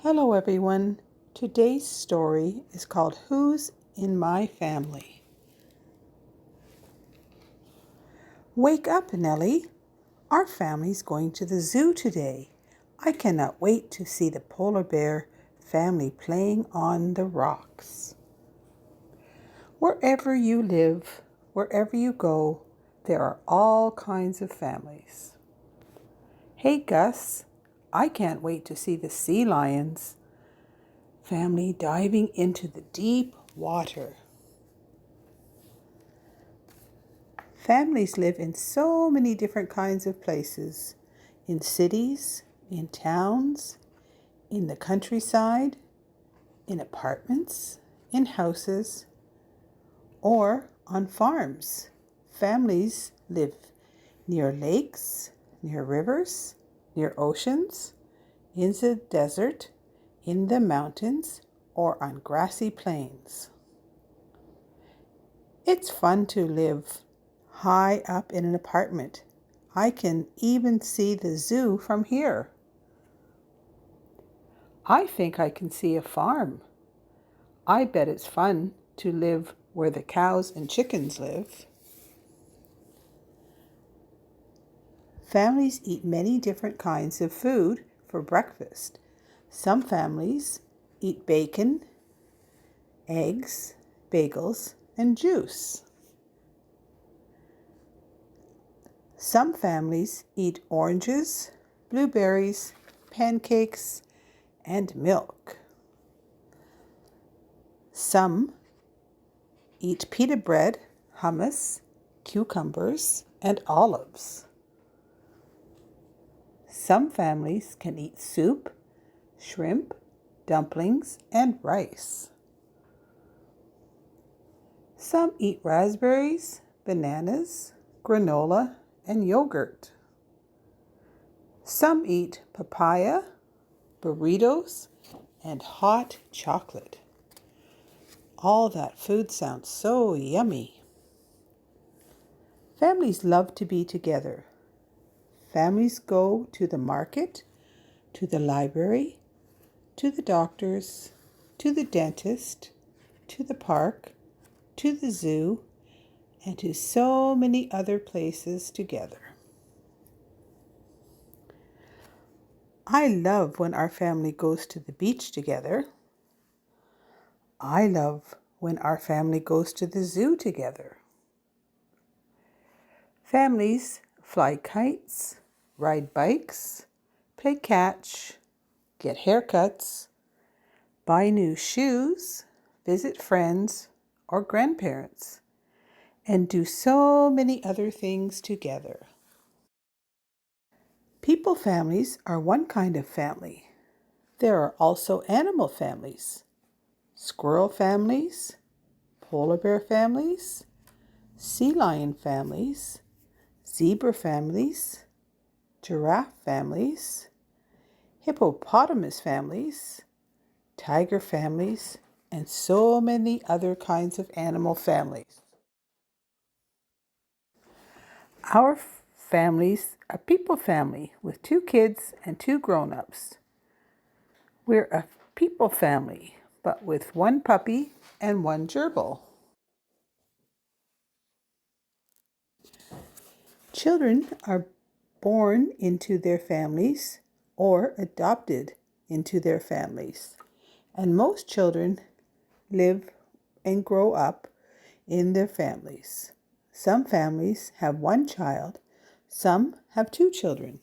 Hello everyone. Today's story is called Who's in My Family? Wake up, Nellie. Our family's going to the zoo today. I cannot wait to see the polar bear family playing on the rocks. Wherever you live, wherever you go, there are all kinds of families. Hey Gus, I can't wait to see the sea lions family diving into the deep water. Families live in so many different kinds of places, in cities, in towns, in the countryside, in apartments, in houses, or on farms. Families live near lakes, near rivers, near oceans, in the desert, in the mountains, or on grassy plains. It's fun to live high up in an apartment. I can even see the zoo from here. I think I can see a farm. I bet it's fun to live where the cows and chickens live. Families eat many different kinds of food for breakfast. Some families eat bacon, eggs, bagels, and juice. Some families eat oranges, blueberries, pancakes, and milk. Some eat pita bread, hummus, cucumbers, and olives. Some families can eat soup, shrimp, dumplings, and rice. Some eat raspberries, bananas, granola, and yogurt. Some eat papaya, burritos, and hot chocolate. All that food sounds so yummy. Families love to be together. Families go to the market, to the library, to the doctors, to the dentist, to the park, to the zoo, and to so many other places together. I love when our family goes to the beach together. I love when our family goes to the zoo together. Families fly kites, ride bikes, play catch, get haircuts, buy new shoes, visit friends or grandparents, and do so many other things together. People families are one kind of family. There are also animal families, squirrel families, polar bear families, sea lion families, zebra families, giraffe families, hippopotamus families, tiger families, and so many other kinds of animal families. Our families a people family with 2 kids and 2 grown-ups. We're a people family, but with 1 puppy and 1 gerbil. Children are born into their families or adopted into their families, and most children live and grow up in their families. Some families have 1 child, some have 2 children.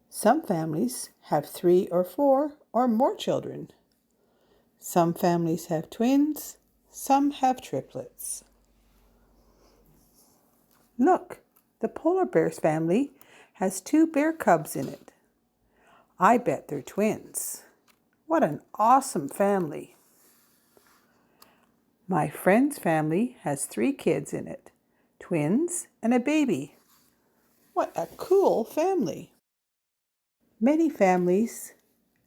Some families have 3 or 4 or more children. Some families have twins, some have triplets. Look, the polar bear's family has 2 bear cubs in it. I bet they're twins. What an awesome family. My friend's family has 3 kids in it, twins and a baby. What a cool family. Many families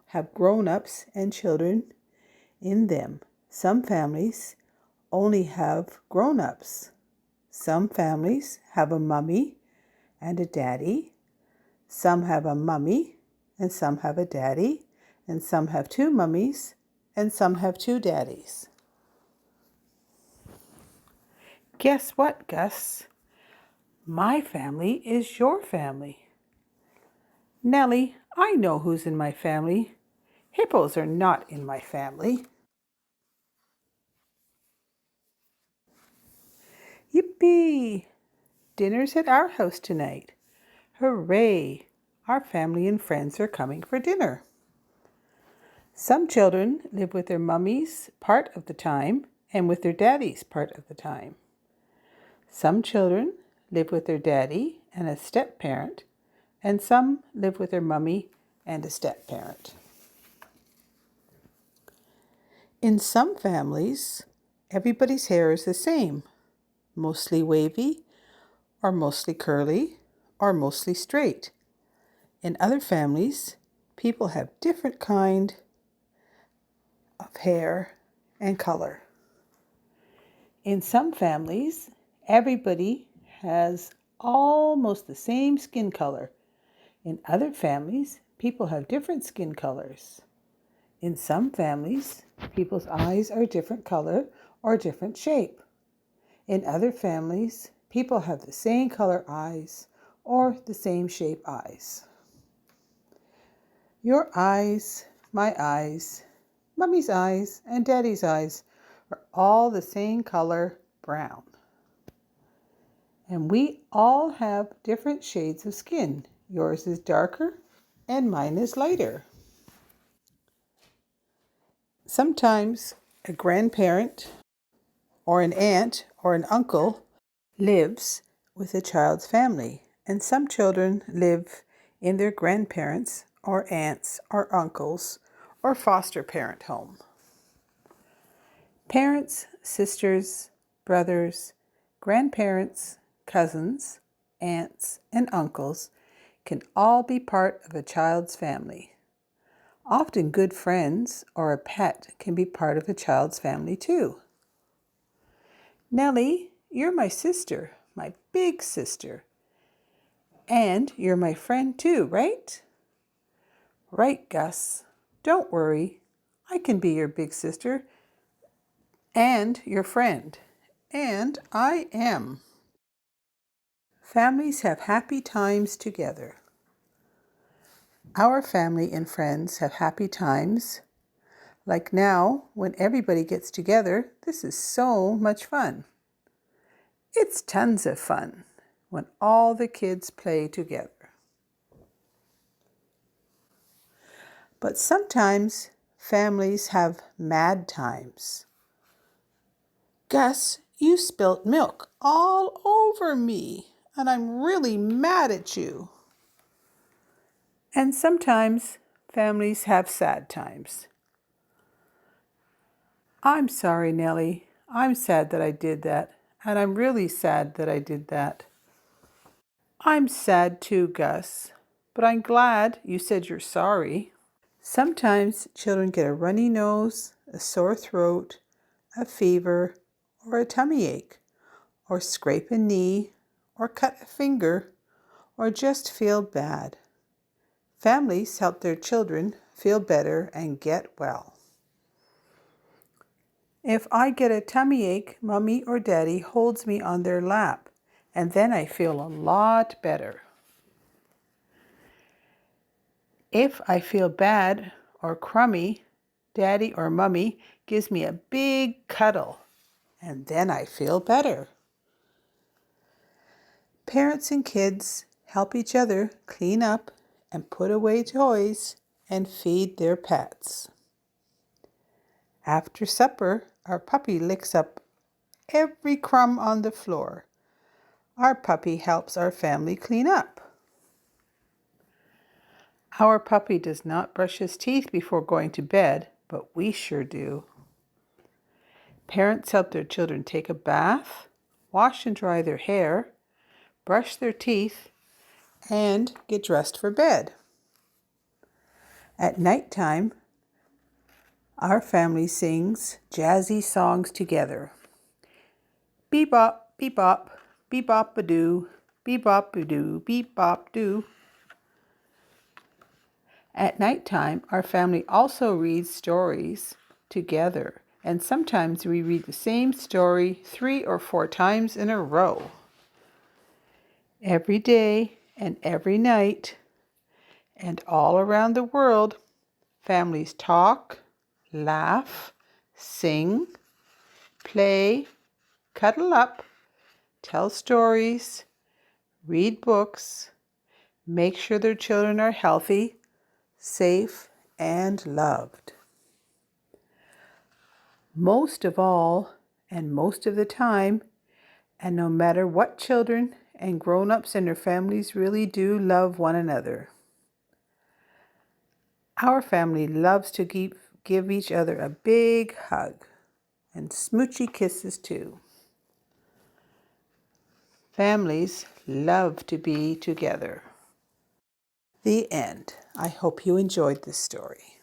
have grown-ups and children in them. Some families only have grown-ups. Some families have a mummy and a daddy. Some have a mummy and some have a daddy. and some have two mummies, and some have two daddies. Guess what, Gus? My family is your family. Nellie, I know who's in my family. Hippos are not in my family. Yippee! Dinner's at our house tonight. Hooray! Our family and friends are coming for dinner. Some children live with their mummies part of the time and with their daddies part of the time. Some children live with their daddy and a step-parent, and some live with their mummy and a step-parent. In some families, everybody's hair is the same, mostly wavy, or mostly curly, or mostly straight. In other families, people have different kind of hair and color. In some families, everybody has almost the same skin color. In other families, people have different skin colors. In some families, people's eyes are different color or different shape. In other families, people have the same color eyes or the same shape eyes. Your eyes, my eyes, Mummy's eyes, and Daddy's eyes are all the same color, brown. And we all have different shades of skin. Yours is darker and mine is lighter. Sometimes a grandparent or an aunt or an uncle lives with a child's family, and some children live in their grandparents or aunts or uncles or foster parent home. Parents, sisters, brothers, grandparents, cousins, aunts, and uncles can all be part of a child's family. Often good friends or a pet can be part of a child's family too. Nellie, you're my sister, my big sister. And you're my friend too, right? Right, Gus. Don't worry. I can be your big sister and your friend. And I am. Families have happy times together. Our family and friends have happy times. Like now, when everybody gets together, this is so much fun. It's tons of fun when all the kids play together. But sometimes families have mad times. Gus, you spilt milk all over me, and I'm really mad at you. And sometimes families have sad times. I'm sorry, Nellie. I'm sad that I did that, and I'm really sad that I did that. I'm sad too, Gus, but I'm glad you said you're sorry. Sometimes children get a runny nose, a sore throat, a fever, or a tummy ache, or scrape a knee, or cut a finger, or just feel bad. Families help their children feel better and get well. If I get a tummy ache, Mommy or Daddy holds me on their lap, and then I feel a lot better. If I feel bad or crummy, Daddy or Mommy gives me a big cuddle, and then I feel better. Parents and kids help each other clean up and put away toys and feed their pets. After supper, our puppy licks up every crumb on the floor. Our puppy helps our family clean up. Our puppy does not brush his teeth before going to bed, but we sure do. Parents help their children take a bath, wash and dry their hair, brush their teeth, and get dressed for bed. At nighttime, our family sings jazzy songs together. Bebop, bebop, bebop-a-doo, bebop-a-doo, bebop-doo. At nighttime, our family also reads stories together, and sometimes we read the same story 3 or 4 times in a row. Every day and every night, and all around the world, families talk, laugh, sing, play, cuddle up, tell stories, read books, make sure their children are healthy, safe, and loved. Most of all, and most of the time, and no matter what, children and grown-ups and their families really do love one another. Our family loves to give each other a big hug and smoochy kisses too. Families love to be together. The end. I hope you enjoyed this story.